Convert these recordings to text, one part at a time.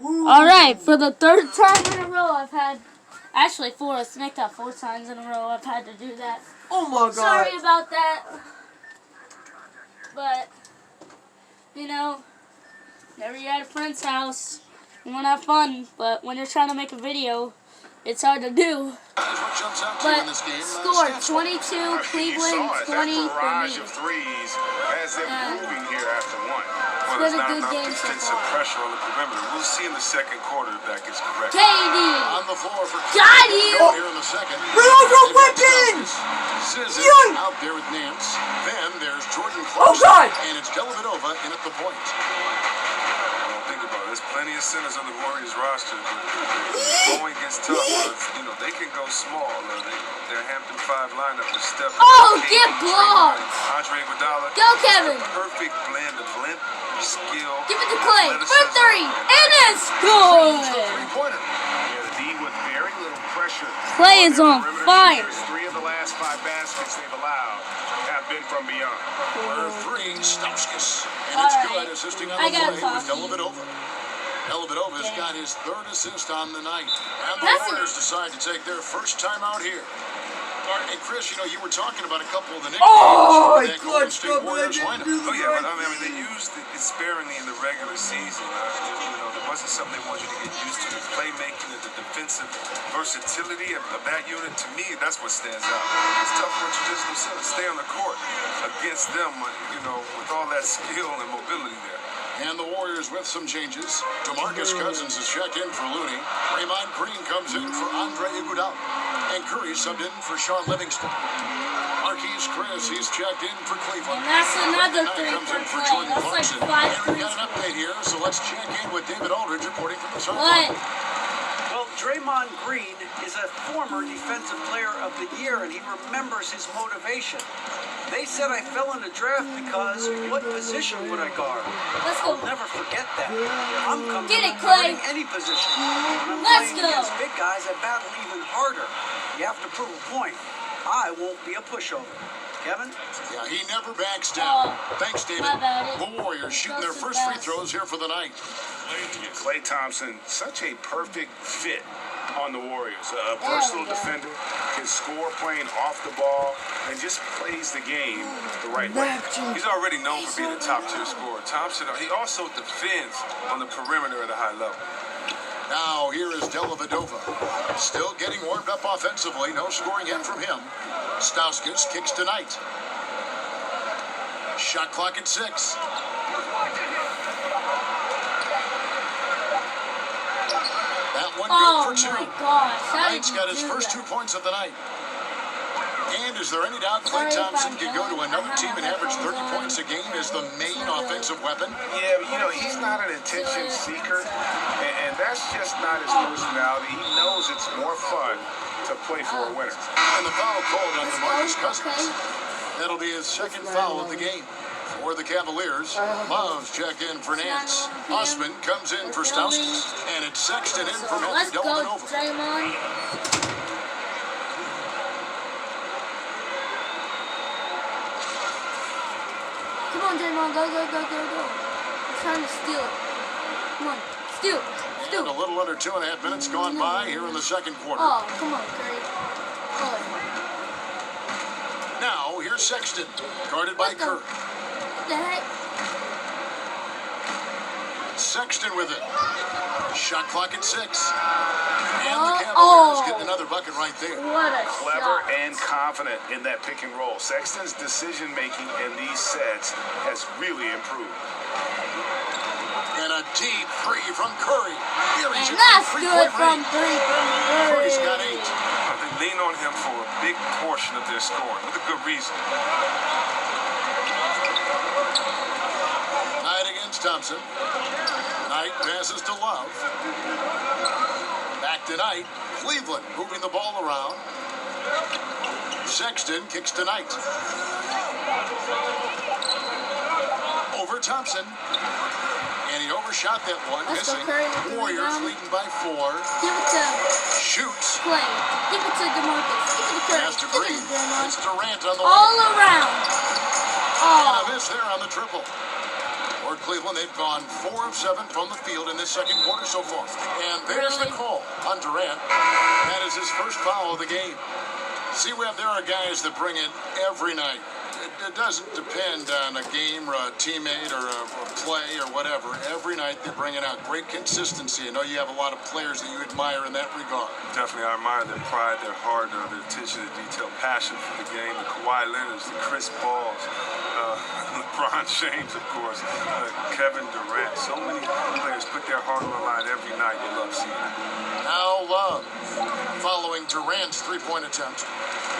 Alright, for the third time in a row I've had, actually four, let's make that 4 times in a row I've had to do that. Oh my god. Sorry about that. But, you know, whenever you're at a friend's house, you want to have fun, but when you're trying to make a video, it's hard to do. But score 22, Cleveland 20 for me. Of threes as they're moving here after one. It's been a good game so defensive far. pressure on the perimeter. We'll see in the second quarter if that gets correct. KD! On the floor for Got you! here in the second. Ronaldo weapon! Scissors Yoink! out there with Nance. Then there's Jordan Oh Clarkson. god! And it's Dellavedova in at the point. Well, think about it. There's plenty of centers on the Warriors roster. But going against tough ones, you know, they can go small. Their Hampton 5 lineup with Steph. Oh, get blocked! Andre Iguodala. Go, Kevin! Perfect blend of length, skill. Give it to Clay for 3, and it's good! Three-pointer. Yeah, the D with very little pressure. Clay is on fire. 3 of the last 5 baskets they've allowed have been from beyond. For 3, Stauskas. And it's good, assisting on the play with Dellavedova. Dellavedova's got his 3rd assist on the night. And the Warriors decide to take their first time out here. And Chris, you know, you were talking about a couple of the nicknames Oh, that Golden clutched State up, but I Warriors didn't lineup. do the Oh, yeah, right but I mean, they used it sparingly in the regular season. You know, there wasn't something they wanted you to get used to. The playmaking and the defensive versatility of that unit, to me, that's what stands out. It's tough for traditional centers to stay on the court against them, you know, with all that skill and mobility there. And the Warriors with some changes. DeMarcus Cousins is checked in for Looney. Draymond Green comes in for Andre Iguodala. And Curry subbed in for Sean Livingston. Marquise Chris, he's checked in for Cleveland. And that's another 3 comes for in for Clay. Jordan That's like Clarkson. 5 And we threes. got an update here, so let's check in with David Aldridge reporting from the Sun. What? Well, Draymond Green is a former Defensive Player of the Year, and he remembers his motivation. They said I fell in the draft because what position would I guard? Let's go. I'll never forget that. I'm comfortable Get it, Clay. guarding any position. When I'm Let's playing go. against big guys, I battle even harder. You have to prove a point. I won't be a pushover. Kevin? Yeah, he never backs down. Oh, Thanks, David. my bad. The Warriors shooting their Goes first too free fast. throws here for the night. Klay Thompson, such a perfect fit on the Warriors. A versatile defender, can score playing off the ball, and just plays the game the right way. He's already known for being a top-tier scorer. Thompson, he also defends on the perimeter at a high level. Now, here is Dellavedova. Still getting warmed up offensively. No scoring hit from him. Stauskas kicks tonight. Shot clock at 6. That one good for 2. my gosh. How did Knight's you got his do first that? 2 points of the night. And is there any doubt Klay Thompson can go to another team and average 30 points a game as the main offensive weapon? Yeah, but you know, he's not an attention seeker, and that's just not his personality. He knows it's more fun to play for a winner. And the foul called on DeMarcus Cousins. That'll be his 2nd foul of the game. For the Cavaliers, Miles checked in for Nance. Osman comes in for Stauskas. And it's Sexton in for Let's Matthew go, Dellavedova. Draymond. Come on, Draymond. Go, go, go, go, go. I'm trying to steal it. Come on. Steal. Steal. And a little under 2.5 minutes gone by here in the second quarter. Oh, come on, Curry. Oh, Now, here's Sexton, guarded by Let's go. Curry. what the heck? Sexton with it. Shot clock at 6. And Oh, the Cavaliers getting another bucket right there. What a Clever shot. and confident in that pick and roll. Sexton's decision-making in these sets has really improved. And a deep 3 from Curry. Here he's And in that's three-point good from range. 3 from Curry's got Curry. 8. They lean on him for a big portion of their scoring, with a good reason. Knight against Thompson. Knight passes to Love. Back to Knight. Cleveland moving the ball around. Sexton kicks to Knight. Over Thompson. And he overshot that one, Let's go, missing. Curry with the Warriors rebound. leading by 4. Give it to Shoots. Clay. Give it to DeMarcus. Give it to Curry. Pass to Give Green. it to Draymond. It's Durant on the All way. around. And a Oh, miss there on the triple. For Cleveland, they've gone 4 of 7 from the field in this second quarter so far. And there's the call on Durant. That is his first foul of the game. See, Webb, there are guys that bring it every night. It doesn't depend on a game or a teammate or a play or whatever. Every night they bring it out. Great consistency. I know you have a lot of players that you admire in that regard. Definitely, I admire their pride, their heart, their attention to detail, passion for the game. The Kawhi Leonards, the Chris Pauls, LeBron James, of course, Kevin Durant. So many players put their heart on the line every night. You love seeing it. Now Love following Durant's three-point attempt.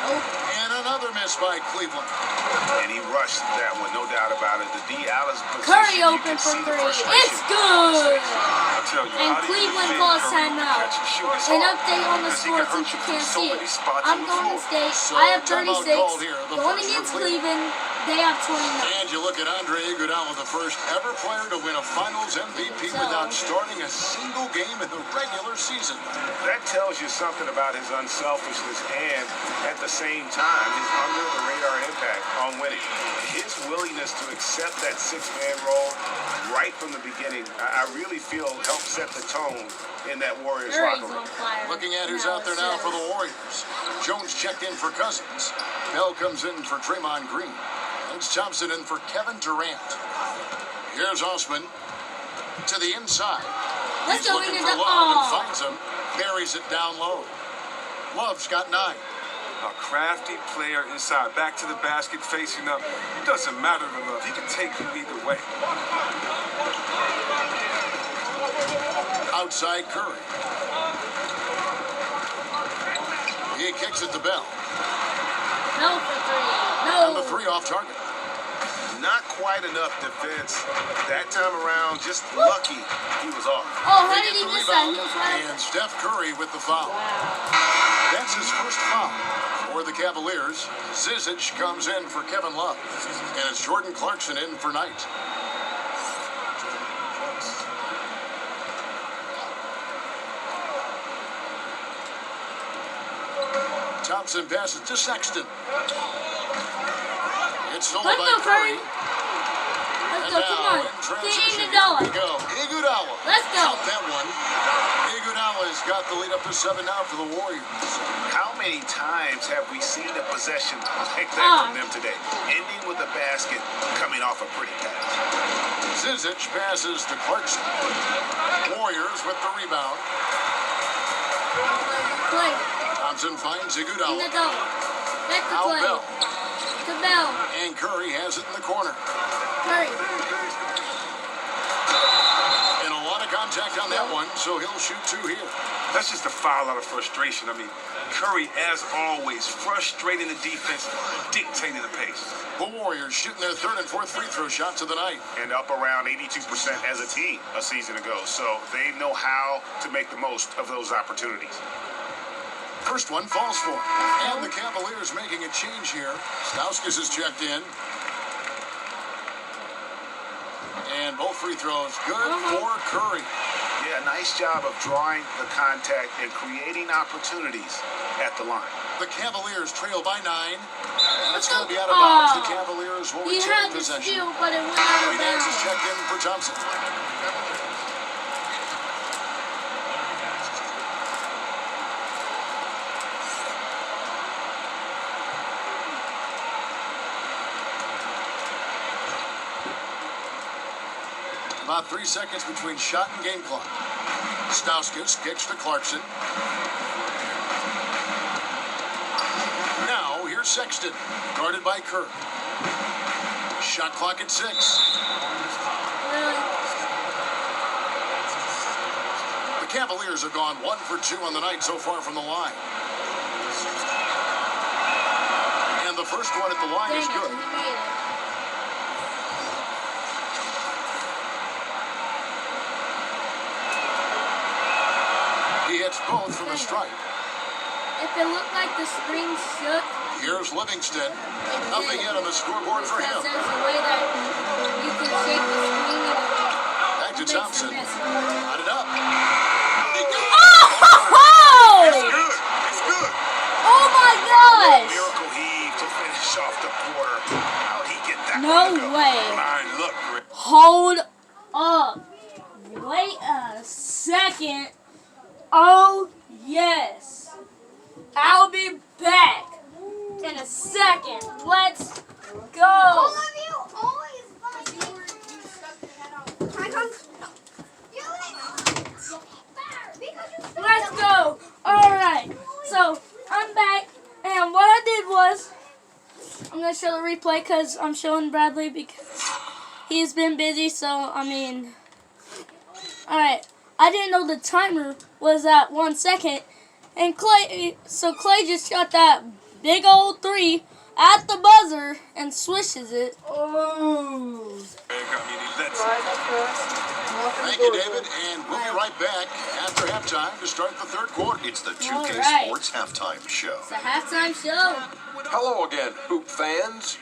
And another miss by Cleveland. And he rushed that one, no doubt about it. The Dallas position, Curry open for 3. It's good. I'll tell you, And Cleveland calls timeout. An update on the score since you can't see it. I'm Golden State. I have 36. Going against Cleveland, they have 29. And you look at Andre Iguodala, the first ever player to win a Finals MVP without starting a single game in the regular season. That tells you something about his unselfishness and, at the same time, his under-the-radar impact on winning. His willingness to accept that six-man role right from the beginning, I really feel helped set the tone in that Warriors locker room. Looking at who's out there now for the Warriors. Jones checked in for Cousins. Bell comes in for Draymond Green. It's Thompson in for Kevin Durant. Here's Osman to the inside. Let's He's go looking into for the Love and finds him. Buries it down low. Love's got 9. A crafty player inside, back to the basket, facing up. It doesn't matter to Love. He can take you either way. Outside Curry. He kicks it to Bell. No for 3. No. And the 3 off target. Not quite enough defense that time around. Just lucky he was off. Oh, how They did get he the miss that? rebound, He was right. and Steph Curry with the foul. That's his first foul for the Cavaliers. Zizic comes in for Kevin Love. And it's Jordan Clarkson in for Knight. Thompson passes to Sexton. It's stolen Let's by go, Curry. Curry. Let's And go, come now on. in transition, Iguodala. here we go. Iguodala. Let's go. Count that one. Iguodala's got the lead up to 7 now for the Warriors. How many times have we seen a possession like that from them today? Ending with a basket, coming off a pretty pass. Zizic passes to Clarkson. Warriors with the rebound. Play. Thompson finds In Iguodala. the double. That's the Al play. Bell. To Bell. And Curry has it in the corner. Curry. And a lot of contact on that one, so he'll shoot 2 here. That's just a foul out of frustration. I mean, Curry, as always, frustrating the defense, dictating the pace. The Warriors shooting their 3rd and 4th free throw shots of the night. And up around 82% as a team a season ago. So they know how to make the most of those opportunities. First one falls for him. And the Cavaliers making a change here. Stauskas is checked in. And both free throws good for Curry. Yeah, nice job of drawing the contact and creating opportunities at the line. The Cavaliers trail by 9. And it's going to be out of bounds. The Cavaliers will He retain had the possession. steal, but it went out of Nance is bounds. checked in for Thompson. About 3 seconds between shot and game clock. Stauskas kicks to Clarkson. Now, here's Sexton, guarded by Kerr. Shot clock at 6. Really? The Cavaliers have gone 1 for 2 on the night so far from the line. And the first one at the line Dang is it, good. he made it. He hits both from the stripe. If it looked like the screen shook, Here's Livingston. Nothing yet on the scoreboard for him. because there's a way that you can shake the screen and Back to it makes a Thompson. mess. Got it up. Oh! It's good. Oh my gosh! Miracle heave to finish off the quarter. How'd he get that No one to go? way. Line look, Greg. Hold up. Wait a second. Oh, yes. I'll be back in a second. Let's go. All of you always fight. Let's go. All right. So I'm back, and what I did was I'm gonna show the replay because I'm showing Bradley because he's been busy. So I mean, all right. I didn't know the timer was at 1 second, and Clay just shot that big old 3 at the buzzer and swishes it. Oh. Thank you, David, and we'll be right back after halftime to start the third quarter. It's the 2K right. Sports Halftime Show. It's a halftime show. Hello again, Hoop fans.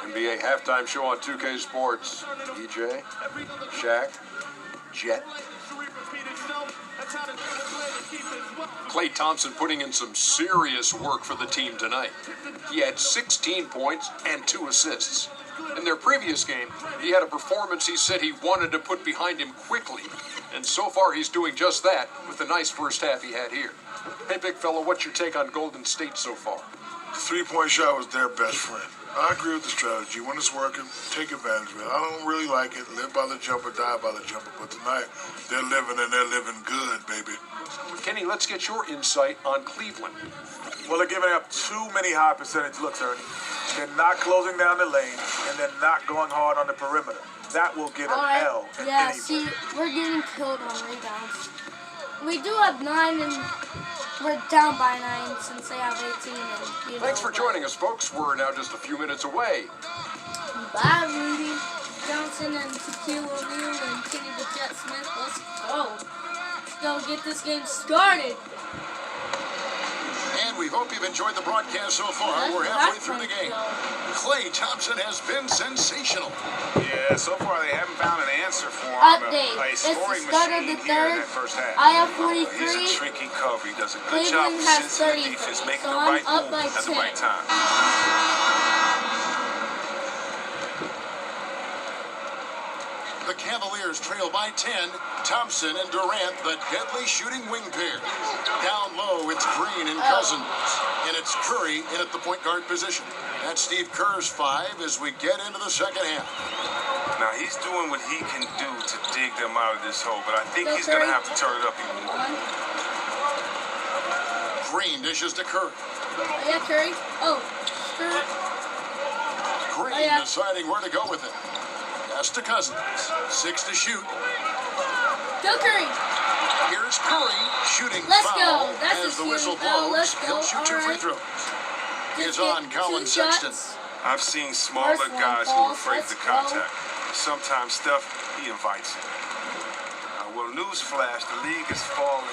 NBA Halftime Show on 2K Sports. EJ, Shaq, Jet. Klay Thompson putting in some serious work for the team tonight. He had 16 points and 2 assists. In their previous game, he had a performance he said he wanted to put behind him quickly. And so far, he's doing just that with the nice first half he had here. Hey, big fella, what's your take on Golden State so far? The three-point shot was their best friend. I agree with the strategy. When it's working, take advantage of it. I don't really like it. Live by the jumper, die by the jumper. But tonight, they're living and they're living good, baby. Kenny, let's get your insight on Cleveland. Well, they're giving up too many high percentage looks, Ernie. They're not closing down the lane, and they're not going hard on the perimeter. That will get an L in Yeah, any see, we're getting killed on rebounds. We do have 9, and we're down by 9 since they have 18. And, Thanks for joining us, folks. We're now just a few minutes away. Bye, Rudy Johnson and Shaquille O'Neal and Kenny the Jet Smith. Let's go. Let's go get this game started. And we hope you've enjoyed the broadcast so far. We're halfway through the game. Klay Thompson has been sensational. Yeah, so far they haven't found an answer for him. Update. A It's the scoring start of machine the here in third. that first half. I have He's a 43. shrinking cover. He does a good job Cleveland of has sensing the 33. defense, making So the I'm right up move by at the 10. right time. The Cavaliers trail by 10. Thompson and Durant, the deadly shooting wing pair. Down low, it's Green and Cousins. And it's Curry in at the point guard position. That's Steve Kerr's 5 as we get into the second half. Now, he's doing what he can do to dig them out of this hole, but I think he's going to have to turn it up even more. Green dishes to Curry. Oh, yeah, Curry. Oh, Curry. Green deciding where to go with it. Pass to Cousins. 6 to shoot. Go, Curry. Here's Curry shooting Let's foul go. That's as a the whistle shooting foul. blows. Let's go. He'll shoot 2 All free right. throws. It's Just get on Colin 2 Sexton. shots. I've seen smaller First one guys who are falls. afraid Let's to go. contact. Sometimes Steph, he invites it. Well, newsflash, the league is falling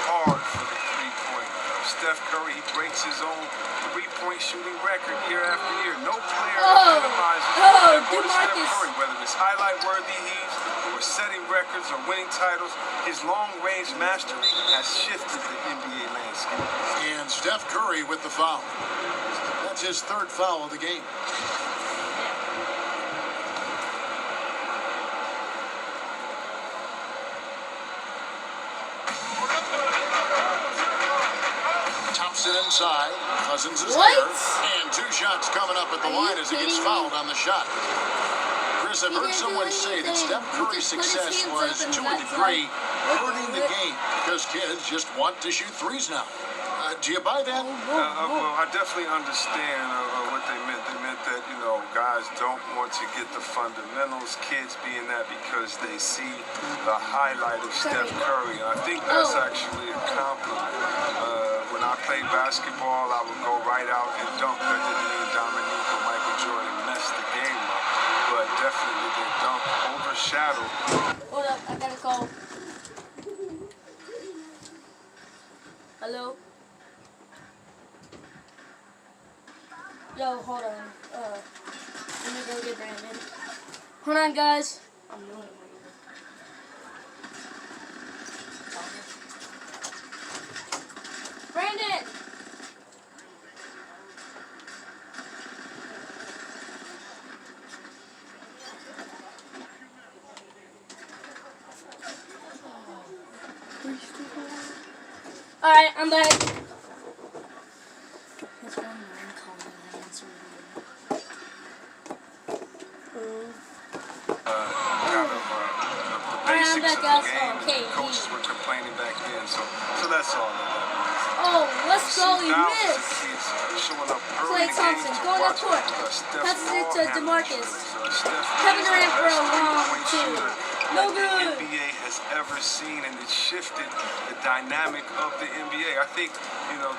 hard for the three-point. Steph Curry, he breaks his own three-point shooting record year after year. No player minimizes more than Steph DeMarcus. Curry, whether it's highlight-worthy heaves or setting records or winning titles. His long-range mastery has shifted the NBA landscape. And Steph Curry with the foul. That's his 3rd foul of the game. Thompson inside. Cousins is What? there. And 2 shots coming up at the Are you line as he gets kidding me? fouled on the shot. Chris, I've He heard didn't someone do say that anything. Steph He Curry's just put his success hands was, up and to a that's degree, like, hurting the game because kids just want to shoot threes now. Do you buy that? Well, I definitely understand what they meant. They meant that, guys don't want to get the fundamentals, kids being that because they see the highlight of Steph Curry. And I think that's actually a compliment. When I played basketball, I would go right out and dunk. That didn't mean Dominique or Michael Jordan messed the game up. But definitely the dunk overshadowed. Hold up, I gotta call. Hello? Yo, hold on. Let me go get Brandon. Hold on, guys. I'm doing it. Brandon! Alright, I'm back. Basics back of the out. game, Okay, the coaches were complaining back then, so that's all that means. Oh, let's go. He Thousands of missed. kids showing up early Klay in the Thompson game to going up watch, court. Steph Passes it to Curry, DeMarcus. Steph Kevin is Durant the for a best long three-point two. shooter No that good. the NBA has ever seen, and it shifted the dynamic of the NBA. I think,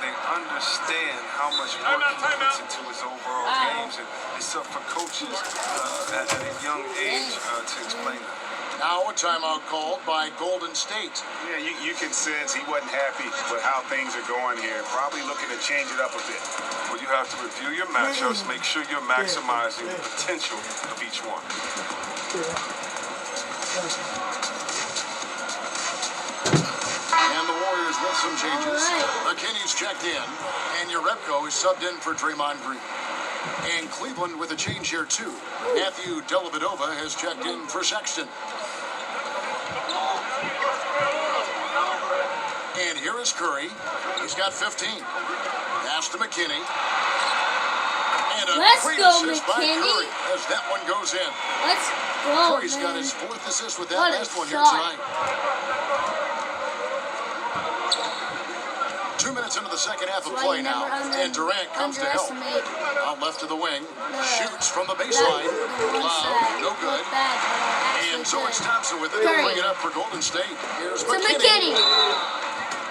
they understand how much work he puts into his overall games, and it's up for coaches at a young age to explain that. Now a timeout called by Golden State. Yeah, you can sense he wasn't happy with how things are going here. Probably looking to change it up a bit. Well, you have to review your matchups, make sure you're maximizing the potential of each one. And the Warriors with some changes. McKinney's checked in, and Jerebko is subbed in for Draymond Green. And Cleveland with a change here too. Matthew Dellavedova has checked in for Sexton. And here is Curry. He's got 15. Pass to McKinney. And a Let's great go, assist by McKinney. Curry as that one goes in. Let's go, Curry's got man. his fourth assist with that What a last one here shot. tonight. 2 minutes into the second half of That's why play you now, never and Durant comes to help. underestimate Out left to the wing, the- shoots from the that baseline. one Loud, side. no good. Look bad, but actually And so it's good. Thompson with it. Curry. Bring it up for Golden State. Here's To McKinney. McKinney.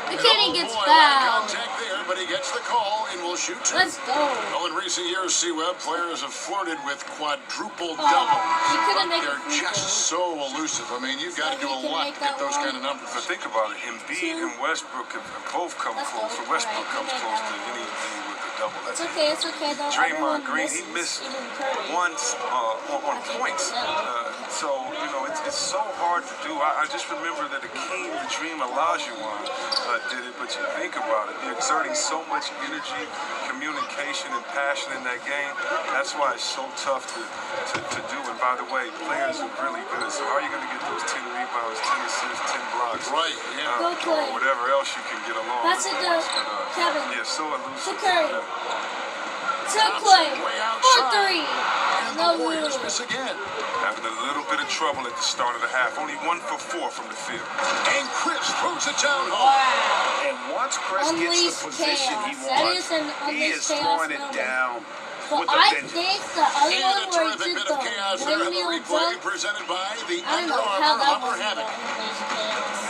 McKinney gets Oh boy, a lot of fouled. contact there, but he gets the call and will shoot two. Let's go. Well, in recent years, C-Web players have flirted with quadruple Oh, double. he couldn't make They're a free throw. just so elusive. I mean, you've got to So do a he can lot make to get that those one. kind of numbers. But think about it, Embiid and Westbrook have both come Let's go. close. So Westbrook Alright, comes he made close that to one. anything with the double. It's okay, it's okay. Though Draymond everyone Green, he misses, missed even Curry. once on points. So, it's so hard to do. I just remember that Akeem the Dream Olajuwon did it, but you think about it, you're exerting so much energy, communication, and passion in that game. That's why it's so tough to do. And by the way, players are really good. So how are you going to get those 10 rebounds, 10 assists, 10 blocks? Right, yeah. Go Clay. Or whatever else you can get along That's with. it, though. Kevin. Yeah, so elusive. To Curry. Yeah. To Clay. Way For outside. three. And No the Warriors good. miss again. Having a little bit of trouble at the start of the half. Only 1 for 4 from the field. And Chris throws it down home. Wow. And once Chris Unleash gets the position he chaos. That wants, is an he is unleash chaos throwing it moment. down But with a I vengeance. think the other And one a where he terrific did bit the of chaos there on the windmill replay jump, presented by the I don't Under know how Armour that Upper wasn't Havoc. the unleash chaos.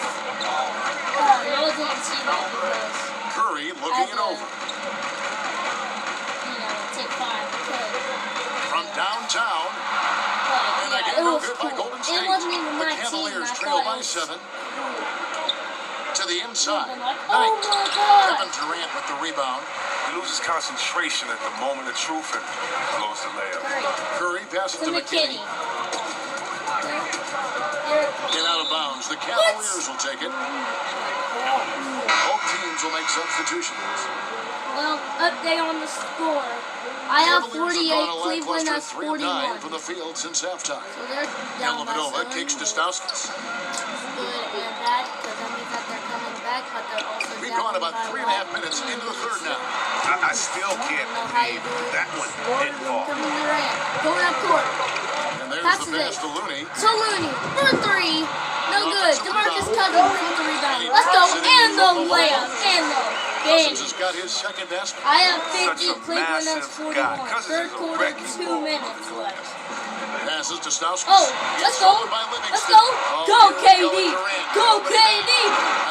I didn't see that because, Curry looking it over. take 5. Okay. From downtown, But, and yeah, again, it no was good by cool. Golden It State. wasn't even The my team. Cavaliers I trail thought by it was 7 to the cool. inside. I'm like, oh Knight. my God. Kevin Durant with the rebound. He loses concentration at the moment of truth and blows the layup. Curry passes To to McKinney. McKinney. There. Get out of bounds. The Cavaliers will take it. Both teams will make substitutions. Well, update on the score. I have Cavaliers 48, have gone a Cleveland lackluster has 3 of 9 41. from the field since halftime. So they're down by Dellavedova 7. kicks to Stauskas. Good and bad because that means that they're coming back, but they're also We've down gone about by 3.5 minutes into the third now. I still can't believe that one didn't fall. Kevin Durant going up court. And there's Passes the pass it. to Looney. To Looney for 3. No good. DeMarcus Cousins with the rebound. Let's go. And the layup. And the game. Cousins has got his second basket. I have Such 50. a Cleveland has massive guy. 41. Cousins Third is a quarter, wrecking 2 ball. minutes left. Passes to Stauskas. Oh, let's go. Stolen by Let's Livingston. go. Oh, Go, here we KD. Durant. Go, KD.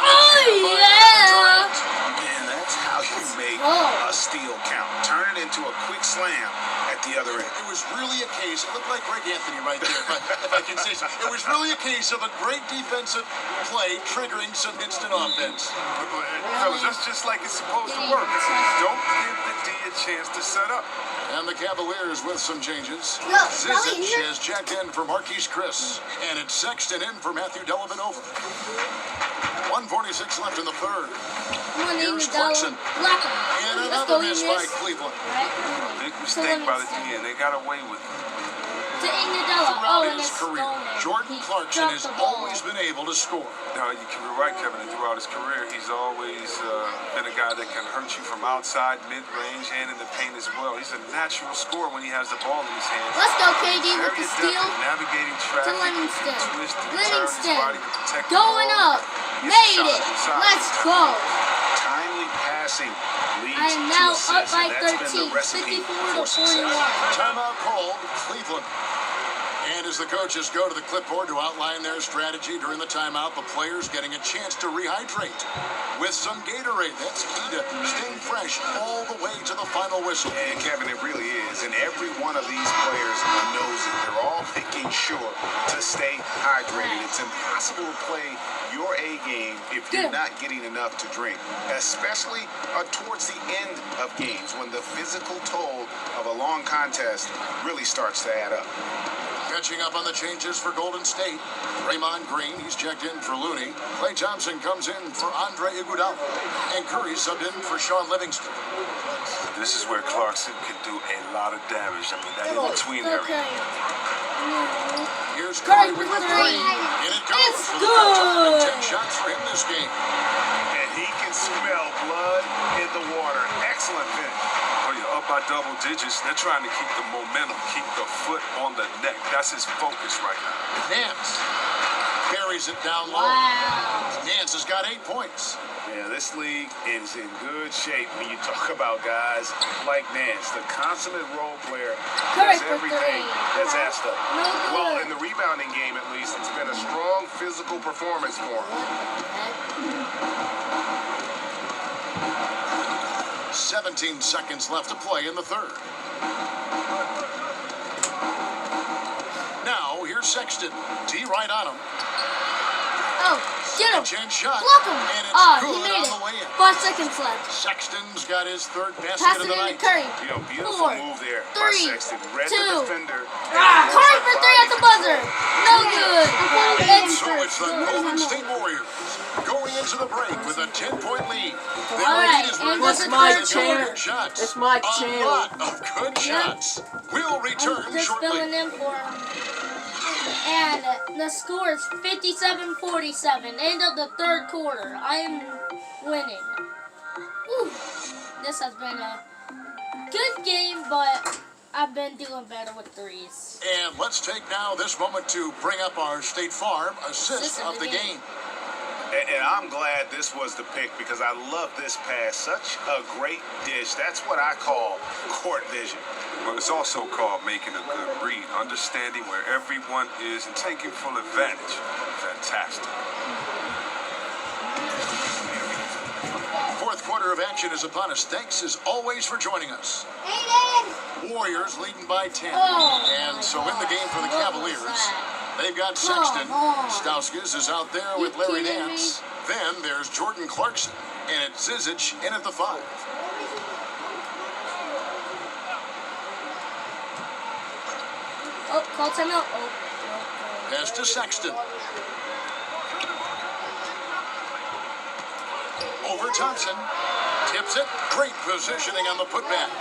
Oh, yeah. Man, that's how you make Oh. a steal count. Turn it into a quick slam at the other end. It was really a case, it looked like Greg Anthony right there, but if I can say so. It was really a case of a great defensive play triggering some instant offense. Fellas, that's just like it's supposed to work. Don't give the D a chance to set up. And the Cavaliers with some changes. No, Zizic Kelly, has checked in for Marquise Chris. And it's Sexton in for Matthew Dellavedova. 1:46 left in the third. Come on, Here's Iguodala. Clarkson. Block him. And Let's another go, miss by Eunice. Cleveland. Right? Big mistake by the D, and they got away with it. to Iguodala. Oh, Throughout and his it's career, stolen. Jordan He Clarkson dropped has the ball. always been able to score. Now, you can be right, Kevin, and throughout his career, he's always been a guy that can hurt you from outside, mid-range, and in the paint as well. He's a natural scorer when he has the ball in his hands. Let's go, KD, with Very the adept steal at navigating to traffic, Livingston. twist and turn his Livingston body to protect the going ball. up. Made it. Let's go. Timely passing leads I am to now assists, up by and that's been 13, the recipe 54 for to success. 41. Timeout called, Cleveland. And as the coaches go to the clipboard to outline their strategy during the timeout, the players getting a chance to rehydrate with some Gatorade. That's key to staying fresh all the way to the final whistle. And Kevin, it really is. And every one of these players knows it. They're all making sure to stay hydrated. It's impossible to play your A game if you're not getting enough to drink, especially towards the end of games when the physical toll of a long contest really starts to add up. Catching up on the changes for Golden State. Draymond Green, he's checked in for Looney. Klay Thompson comes in for Andre Iguodala. And Curry subbed in for Sean Livingston. This is where Clarkson can do a lot of damage. I mean, that in-between area. Okay. Here's Curry Curry with with the three. three. And it goes It's for the first time in good. 10 shots for him this game. And he can smell blood in the water. Excellent finish. Oh, you're up by double digits. They're trying to keep the momentum, keep the foot on the neck. That's his focus right now. Nance carries it down low. Wow. Nance has got 8 points. Yeah, this league is in good shape when you talk about guys like Nance, the consummate role player, Curry does for everything three. that's asked of him. No good. Well, in the rebounding game at least, it's been a strong physical performance for him. 17 seconds left to play in the third. Now, here's Sexton. D right on him. Oh, get him. Chance shot. Block him. And it's Oh, good he made on it. the way in. 5 seconds left. Sexton's got his third basket Pass of it the into night. Curry. You know, beautiful 4, move there by 3, Sexton. Read 2. the defender. Curry for 3 at the buzzer. No good. It's So it's the Golden State Warriors going into the break with a 10-point lead. Their All right, lead is and reduced that's by my a couple chair. of good shots. That's my A chair. lot of good shots. We'll return I'm just shortly. filling in for him. And the score is 57-47. End of the third quarter. I am winning. Whew. This has been a good game, but I've been doing better with threes. And let's take now this moment to bring up our State Farm assist of the game. And I'm glad this was the pick because I love this pass. Such a great dish. That's what I call court vision. But it's also called making a good read, understanding where everyone is and taking full advantage. Fantastic. Fourth quarter of action is upon us. Thanks as always for joining us. Aiden! Warriors leading by 10. Oh, And so in the game for the What was Cavaliers, that? they've got Come Sexton. on. Stauskas is out there You with Larry kidding me? Nance. Then there's Jordan Clarkson. And it's Zizic in at the 5. Oh, call timeout. Oh. Pass to Sexton. Over Thompson. Tips it. Great positioning on the putback.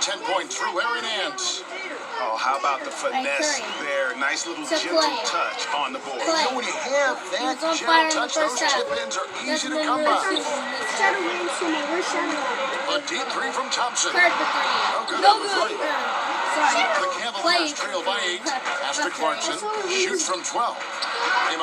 10 points for Larry Nance. Oh, how about the finesse Curry. there? Nice little To gentle Clay. touch on the board. Clay. You know, when you have He that was on fire gentle in the touch, those first half. chip-ins are That's easy to been come really by. shooting this half. Shadow Wayne, Summer, where's Shadow? A deep three from Thompson. Curry for 3. good No on the good. three. Sorry. The Cavaliers trail by 8. Pass to Clarkson. Shoots from 12. And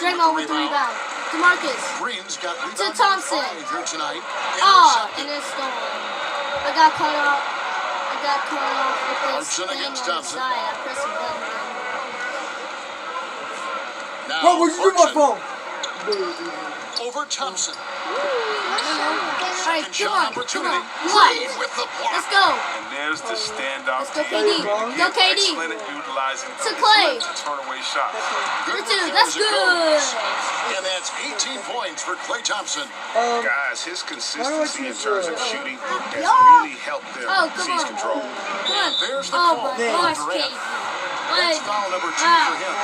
Draymond with the rebound. DeMarcus. Green's got rebound To Thompson. 5 here tonight. Oh, Intercepted. and it's stolen. I got cut off. I got cut off with this Clarkson thing against on the Thompson. side. I pressed the button. Now Bro, what'd you do with my phone? over Thompson. Alright, Second come shot on. opportunity. What? Green with the block. Let's go. And there's the standout Let's go, team. KD. Go, KD. Excellent at utilizing To his Clay. length to turn away shots. Good Two. look That's there as it good. goes. And that's 18 points for Klay Thompson. Guys, his consistency in terms of shooting has Yeah. really helped them Oh, come seize on. control. Come on. There's the Oh call my on gosh, Durant. Casey. That's Like, foul number 2 wow. for him.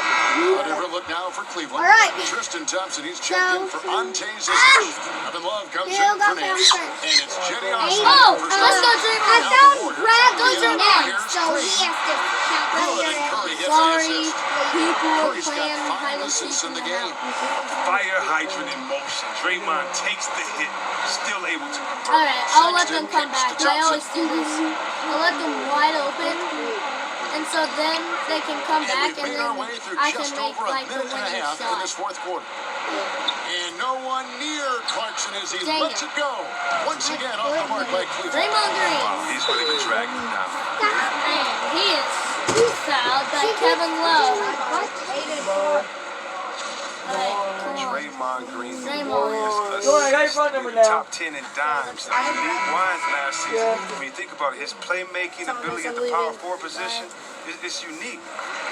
A different look now for Cleveland. All right. Tristan Thompson, he's checked in for Ante Zizic. Ah. Now the Kevin Love comes He'll in go for Nance, first. and it's Jenny Hey, Austin. Oh, for let's go, I Draymond. found Brad Go, Draymond. so he has to count Good, and later. Curry gets the Sorry, assist. people are Curry's got playing 5 hide and assists seek in the in the game. house. Fire hydrant in motion. Draymond takes the hit, still able to convert. Alright, I'll let them Sexton come back. kicks to I always Thompson. do this. I'll let them wide open. And so then they can come And back we've and made then our way through I can just make over a like the minute and a winning half in this shot. fourth quarter. And no one near Clarkson as he Dang lets it. it go. Once again off the mark by Cleveland. Draymond Green. Wow, he's really been dragging him down. Man, he is fouled by Kevin Love. Alright, come on. Draymond Green, Draymond. I got your phone number now. top 10 in dimes. I mean, league wise last season. When you think about it, his playmaking ability at the power forward position is unique.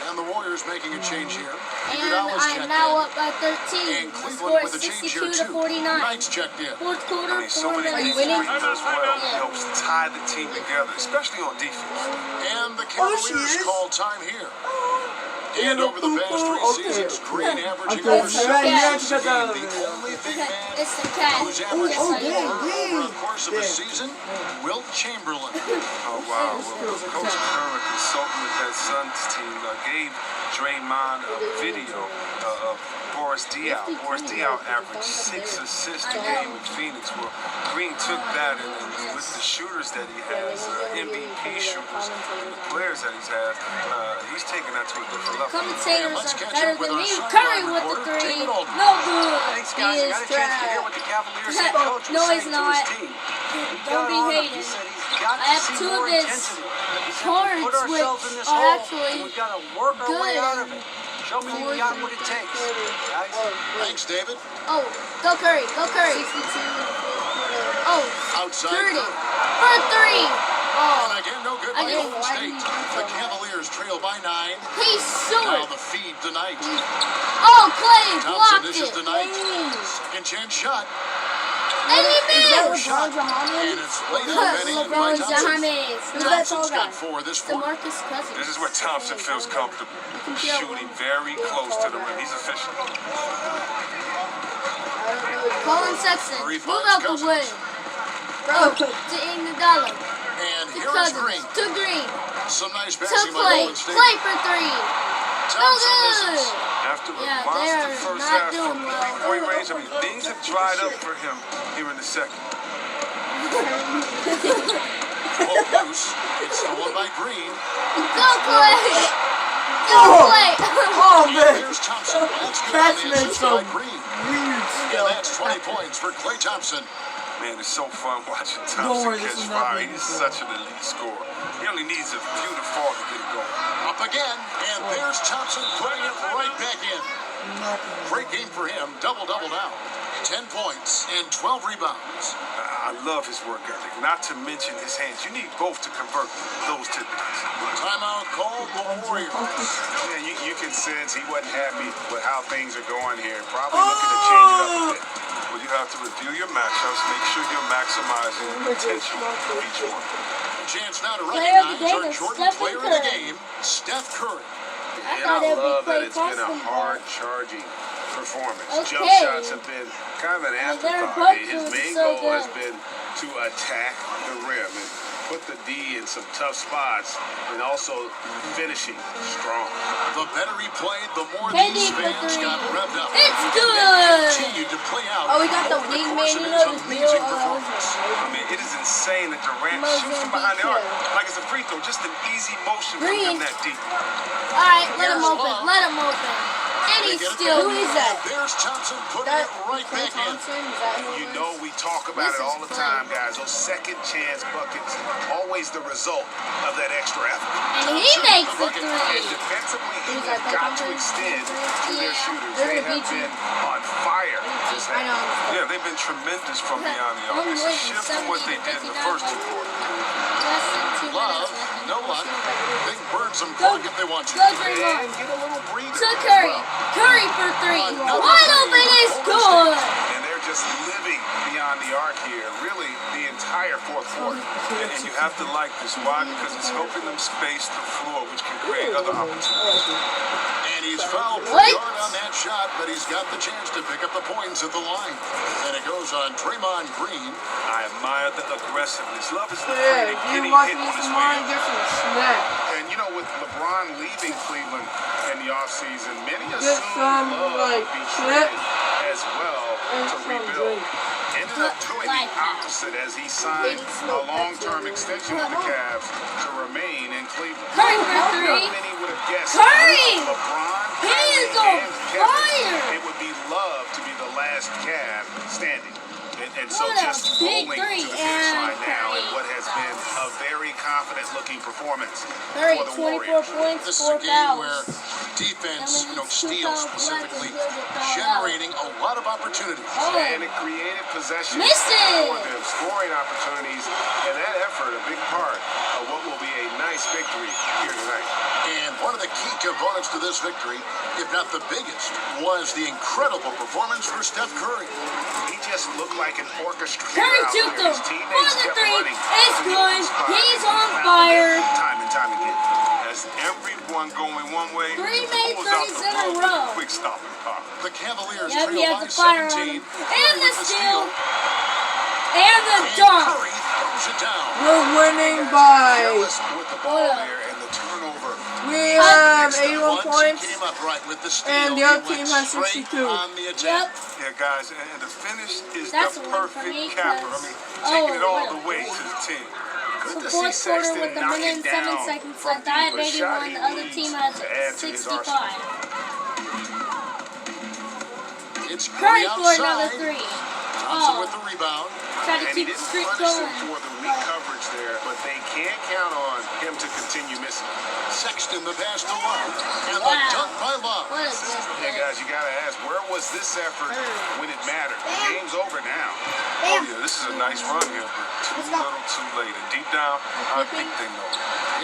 And the Warriors making a change here. And Iguodala's I'm checked now in. up by 13. And The Cleveland score is with a change 62 here to too. 49. Knight's checked in. Fourth I quarter, mean, so 4 many minutes. things Green does well. He helps tie the team together, especially on defense. And the Oh, she Cavaliers is? call time here. And over the past 3 seasons, Green averaging Okay, over so 7 yeah, points a game. The only big man It's the cat. who's averaged Yes, I more do. over the course of a season, Wilt Chamberlain. Oh, wow. Well, Coach Kerr, consulting with that Suns team, gave Draymond a video of Boris Diaw. Boris Diaw averaged 6 assists a game in Phoenix. Well, Green took that and with the shooters that he has, MVP shooters, and the players that he's taken that to a different level. Commentators Let's are catch better up with than our me. sideline Curry with the reporter, 3. David Aldridge. No good. Thanks, He guys. I is got a chance to hear trash. what the Cavaliers head coach was No, saying he's to not. his team. He Don't got be on him. He hating. said he's got I to have see 2 of more his intensity. He said, cards, we put ourselves in which this are hole, actually and we've got to work our way good. out of it. Show me you got what it takes, guys. Thanks, David. Oh, go Curry. Go Curry. Oh, Outside. 30. For 3. And Oh, again, no good I by didn't- Golden State. The Cavaliers trail by 9. he's Now short. the feed tonight. Oh, Clay Thompson blocked dishes it. tonight. Second chance shot. And he No missed. shot. And it's laid on Benny by LeBron Thompson. James. Thompson's got 4 this quarter. DeMarcus Cousins. This is where Thompson feels comfortable, shooting very close to the rim. He's efficient. Colin Sexton. Curry Move finds out the Cousins. way. Bro, to Iguodala. And To here is Cousins. Green. To Green. Some nice To passing by Clay. Golden State. Clay for 3. No Thompson good. misses. After a Yeah, monster they are first not half doing from well. three-point range, I mean, things have dried up for him here in the second. Oh, loose. It's stolen by Green. Go Clay. Go Clay. Oh, man. Here's Thompson. That's good That's on the assist made by some Green. weird And stuff. that's 20 points for Klay Thompson. Man, it's so fun watching Don't Thompson worry, this catch is not fire. big He's this such an elite scorer. He only needs a few to fall to get it going. Up again. And there's Thompson putting it right back in. Great game for him. Double-double now. 10 points and 12 rebounds. I love his work ethic, not to mention his hands. You need both to convert those typicals. Timeout called the Warriors. Yeah, you can sense he wasn't happy with how things are going here. Probably looking to change it up a bit. Well, you have to review your matchups, make sure you're maximizing the potential of each one. Chance now to Player of the recognize game our is Jordan Stephen player of the Curry. game, Steph Curry. I And thought I it would be love that Clay it's been a Thompson. hard charging performance. Jump Okay. shots have been kind of an And they're afterthought. both His doing main so goal has good. been to attack the rim and put the D in some tough spots and also finishing strong. The better he played, the more KD these for fans 3. got revved up. It's And good. that continued to play out Oh, we got the over wingman, course you of know, his the amazing deal. performance. I mean, it is insane that Durant shoots from behind the arc like it's a free throw, just an easy motion from Green. him that deep. All right, let him Here's open. Love. Let him open. And They he's get it still. back. Who is that? And there's Thompson putting it right back in. You know we talk about This it all is the time, guys. Those second chance buckets, always the result of that extra effort. And he makes the And 3. defensively, Who's they've that, got to Duncan? extend to their Yeah, shooters. they're They gonna have beat you. been on fire this I half. know. Yeah, they've been tremendous from beyond the arc. I'm It's a winning shift from what they did in the 70 first two quarters. Less than 2 Love, minutes. no luck. They can burn some Go, clock if they want to. go Draymond. And get a little breather To as Curry. well. Curry for 3. Another Wide three. open is Golden good. And they're just living beyond the arc here, really the entire fourth quarter. And you have to like this. Why? Because it's helping them space the floor, which can create other opportunities. And he's fouled What? pretty hard on that shot, but he's got the chance to pick up the points at the line. And it goes on Draymond Green. I admire the aggressiveness. Love is the Yeah, feeling of you getting watch hit me on his some way mine, up. get some snack. And you know, with LeBron leaving Cleveland in the offseason, many Get assumed some, Love like, would be chip traded as well and to some rebuild. drink. Ended up doing the opposite as he signed a long-term extension with the Cavs to remain in Cleveland. Curry for three. Not many would have guessed Curry! LeBron, He is Kyrie, on and fire! Kevin, it would be Love to be the last Cav standing. And so What a just big rolling three, to the finish and line now in Curry. what has been a very confident-looking performance Curry, for the 24 Warriors. points, This is 4 a game where fouls. defense, And when you steals shoot out specifically, black, you build it generating a lot of opportunities. And Oh, it created possession Missed it! for them, scoring opportunities, and that effort a big part of what will be a nice victory here tonight. And one of the key components to this victory, if not the biggest, was the incredible performance for Steph Curry. He just looked like an orchestrator Curry out took there. them. His For teammates the kept three. running It's to the good. open spot, He's and he on found fire. them time and time again. As everyone going one way, Three he made pulls out threes the in a rope with row. quick stop and pop. The Cavaliers Yep, he trail has by the fire on 17. him. Curry And the with steal. steal. And the And dunk. Curry throws it down. We're winning by. Jealous with the ball Hold up. there and the turnover. We have Next to 81 once he points. came up right with the steal. And the He other went team has straight 62. on the attack. Yep. Yeah, guys, and the finish is That's the a win for perfect me, capper. I 'cause- mean, taking it all what a the way goal. to the team. So Good to see fourth quarter Sexton with a knock minute it and 7 down seconds from left. I had deep. A shot 81. he The other needs team had to add to his 65. It's Curry Curry for another outside. 3. Thompson with Oh, the rebound. tried to And he keep the didn't streak punish going. him for the weak coverage there, but they can't count on him to continue missing. Sexton the pass to Love. And the Wow. dunk by Love. What a good Hey play. guys, you gotta ask, where was this effort when it mattered? The game's over now. Oh, yeah, this is a nice run here, but too little, too late. And deep down, I think they know.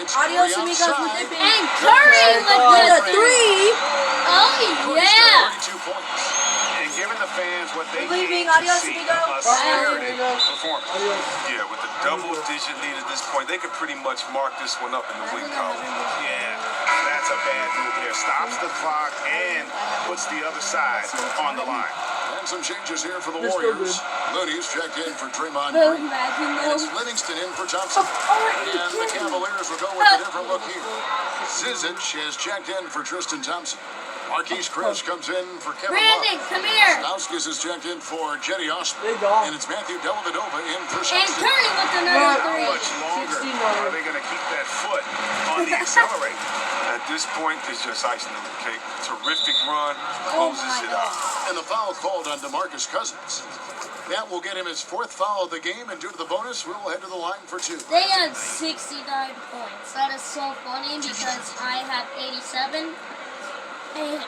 It's Adios, Curry amigos. outside. And Curry with With the a 3. Oh, Curry's yeah. got 32 points. And giving the fans what they Leaving. need to Adios, see, amigo. a Bye. spirited Adios. performance. Yeah, with the double-digit lead at this point, they could pretty much mark this one up in the win column. Yeah, that's a bad move there. Stops the clock and puts the other side on the line. And some changes here for the They're still Warriors. Looney's checked in for Draymond Boom, Green. imagine And it's those. Livingston in for Thompson. Oh, And the Cavaliers will go with a different look here. Zizic has checked in for Tristan Thompson. Marquise Chris comes in for Kevin Brandon, Love. come here. Stauskas is checked in for Jetty Osman. They gone. And it's Matthew Dellavedova in for And Sexton. Curry with How another much 3. longer 69. are they going to keep that foot on the accelerator? At this point, it's just icing on the cake. Terrific run, Oh, closes my it God. out. And the foul called on DeMarcus Cousins. That will get him his 4th foul of the game, and due to the bonus, we will head to the line for 2. They had 69 points. That is so funny because I had 87. And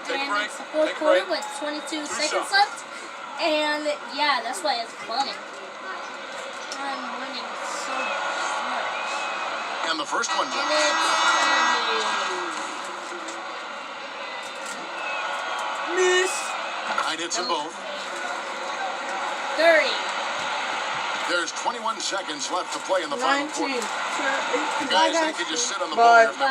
it's the fourth quarter with 22 seconds left. And yeah, that's why it's funny. I'm winning so much. And the first one And drops. it's miss. I did some both. 30. There's 21 seconds left to play in the final 19. quarter. Sure, Guys, they could just sit on the Bye. board if they're